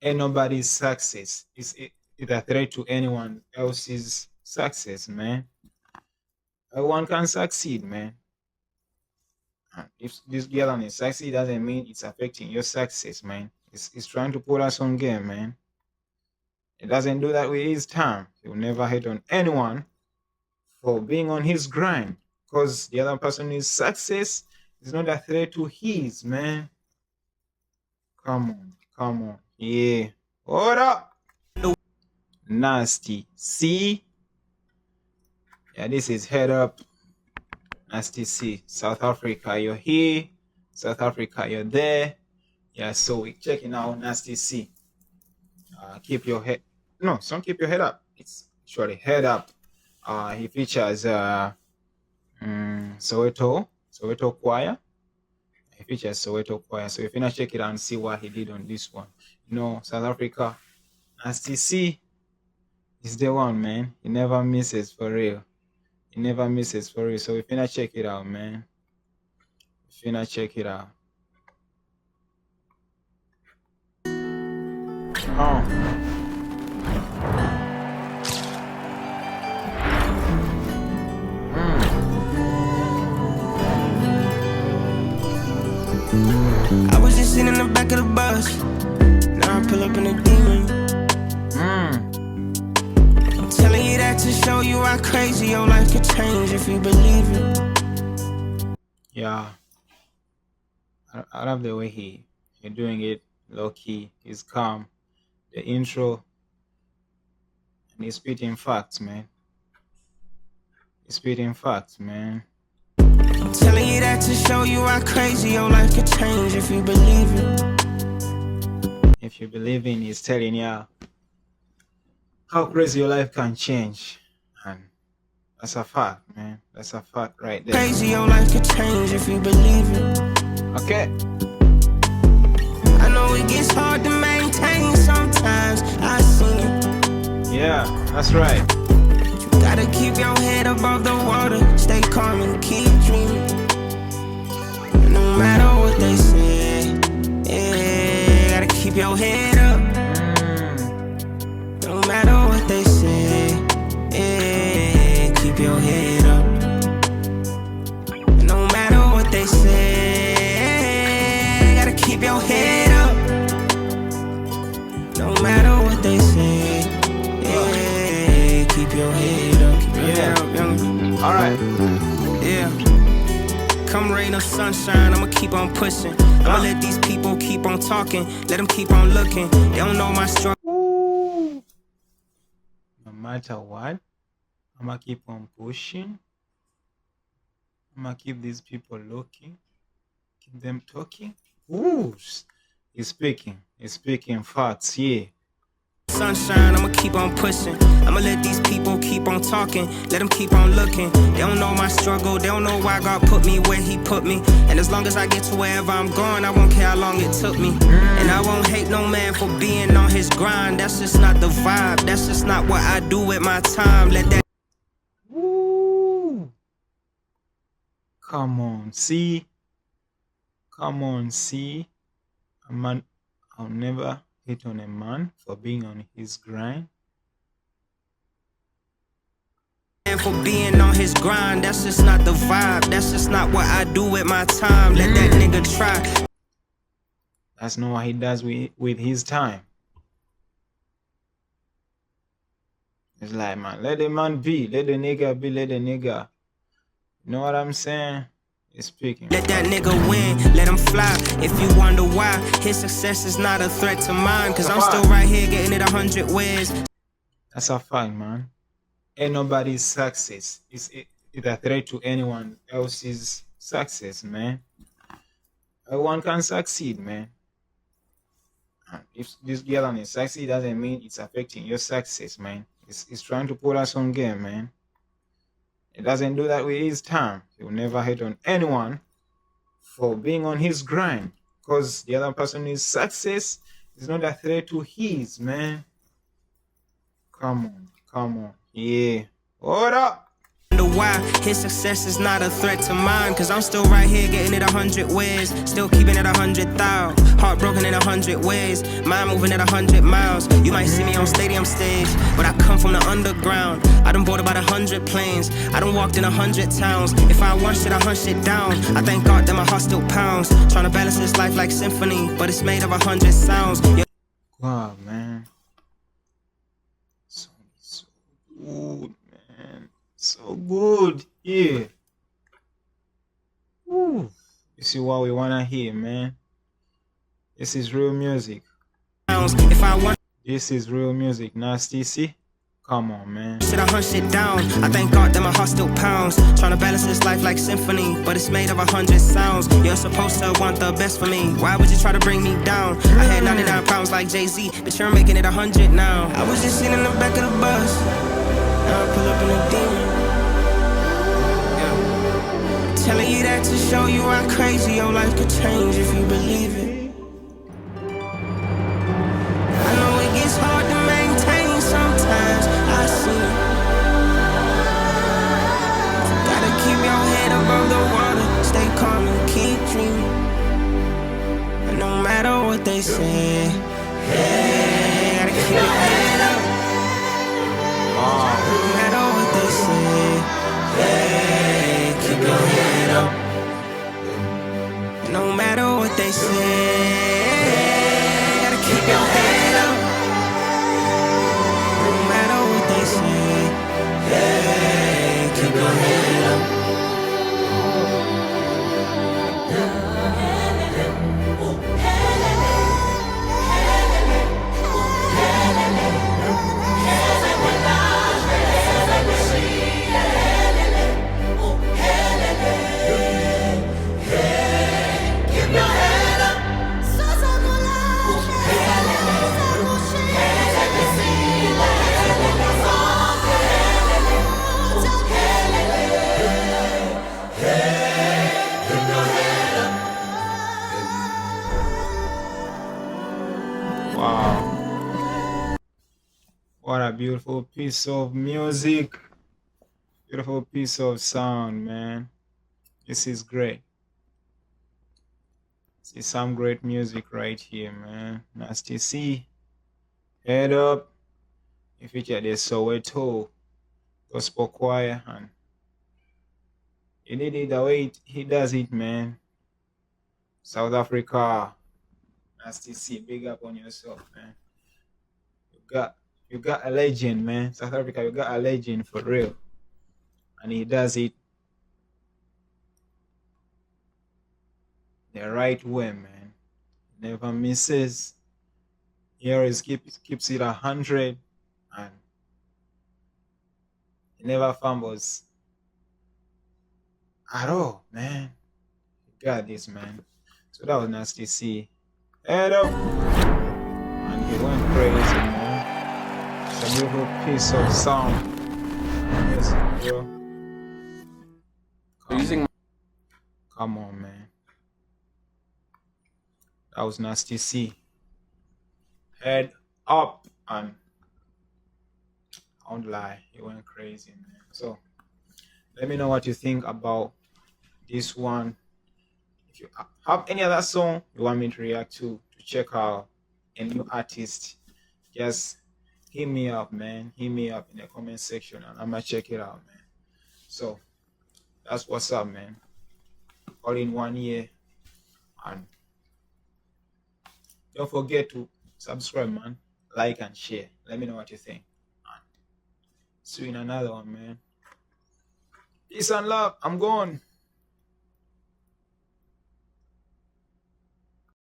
Ain't nobody's success is a threat to anyone else's success, man. Everyone can succeed, man. And if this girl and succeed doesn't mean it's affecting your success, man. It's trying to put us on game, man. It doesn't do that with his time. He will never hate on anyone for being on his grind. Because the other person's success is not a threat to his, man. Come on. Yeah. What up? Nasty. See? Yeah, this is Head Up. Nasty C. South Africa, you're here. South Africa, you're there. Yeah, so we're checking out Nasty C. Keep your head. No, it's not keep your head up. It's actually Head Up. He features Soweto Choir. He features Soweto Choir. So if you want to check it out and see what he did on this one. You know, South Africa, Nasty C is the one, man. He never misses for real. He never misses for real. So if you want to check it out, man. If you want to check it out. Oh. I was just sitting in the back of the bus. Now I pull up in a demon. I'm telling you that to show you how crazy your life could change if you believe it. Yeah. I love the way he's doing it low key. He's calm. The intro. And he's spitting facts, man. He's spitting facts, man. I'm telling you that to show you how crazy your life could change if you believe it. If you believe in, he's telling you how crazy your life can change. And that's a fact, man. That's a fact right there. Crazy your life could change if you believe it. Okay. I know it gets hard to maintain sometimes. I seen it. Yeah, that's right. Gotta keep your head above the water, stay calm and keep dreaming. No matter what they say, yeah, gotta keep your head up. No matter what they say, yeah, keep your head up. No matter what they say, gotta keep your head up. No matter what they say, yeah, keep your head up. Alright. Yeah. Come rain or sunshine, I'ma keep on pushing. I'ma let these people keep on talking. Let them keep on looking. They don't know my struggle. No matter what, I'ma keep on pushing. I'ma keep these people looking. Keep them talking. Ooh. He's speaking facts, yeah. Sunshine, I'ma keep on pushing. I'ma let these people keep on talking. Let them keep on looking. They don't know my struggle. They don't know why God put me where he put me. And as long as I get to wherever I'm going, I won't care how long it took me. And I won't hate no man for being on his grind. That's just not the vibe. That's just not what I do with my time. Let that. Woo. Come on, see. A man, I'll never hate on a man for being on his grind. And for being on his grind, that's just not the vibe. That's just not what I do with my time. Let that nigga try. That's not what he does with his time. It's like, man, let the man be. Let the nigga be. Let the nigga. You know what I'm saying? He's speaking. Let that nigga win, let him fly. If you wonder why, his success is not a threat to mine. Cause I'm still right here getting it 100 ways. That's a fact, man. Ain't nobody's success is a threat to anyone else's success, man. Everyone can succeed, man. And if this girl and succeed doesn't mean it's affecting your success, man. It's trying to put us on game, man. It doesn't do that with his time. He will never hate on anyone for being on his grind. Because the other person's success is not a threat to his, man. Come on. Yeah. What up? wonder why his success is not a threat to mine. Cause I'm still right here getting it 100 ways, still keeping it 100,000. Heartbroken in 100 ways, mind moving at 100 miles. You might see me on stadium stage, but I come from the underground. I done bought about 100 planes, I done walked in 100 towns. If I want shit, I hunt shit down. I thank God that my heart still pounds. Trying to balance this life like symphony, but it's made of 100 sounds. Wow, man. So good, man. So good. Yeah. Woo. You see what we wanna hear, man. This is real music. If I want This is real music. Nasty C. Come on, man. shit, I hunt shit down. I thank God that my heart still pounds. Trying to balance this life like symphony, but it's made of 100 sounds. You're supposed to want the best for me. Why would you try to bring me down? I had 99 pounds like Jay-Z, but you're making it 100 now. I was just sitting in the back of the bus, now I pull up in a demon. Yeah. Telling you that to show you how crazy your life could change if you believe it. I know it gets hard to maintain sometimes. I see it. Gotta keep your head above the water, stay calm and keep dreaming. And no matter what they say, yeah, gotta keep your head up. No matter what they say, yeah, keep your head up. No matter what they say, gotta keep your head up. No matter what they say, yeah, keep your head up. Wow. What a beautiful piece of music. Beautiful piece of sound, man. This is great. This is some great music right here, man. Nasty C. Head Up. You feature the Soweto Gospel Choir, and he did it the way he does it, man. South Africa. Nasty C, big up on yourself, man. You got a legend, man. South Africa, you got a legend for real. And he does it the right way, man. Never misses. He always keeps it 100, and he never fumbles at all, man. You got this, man. So that was Nasty C. Head Up. And he went crazy, man. It's a beautiful piece of sound. Yes, bro. Come on, man. That was Nasty C. Head Up, and I won't lie, he went crazy, man. So let me know what you think about this one. If you have any other song you want me to react to check out a new artist, just hit me up, man. Hit me up in the comment section, and I'm gonna check it out, man. So that's what's up, man. All in 1 year. And don't forget to subscribe, man. Like and share. Let me know what you think. And see you in another one, man. Peace and love. I'm gone.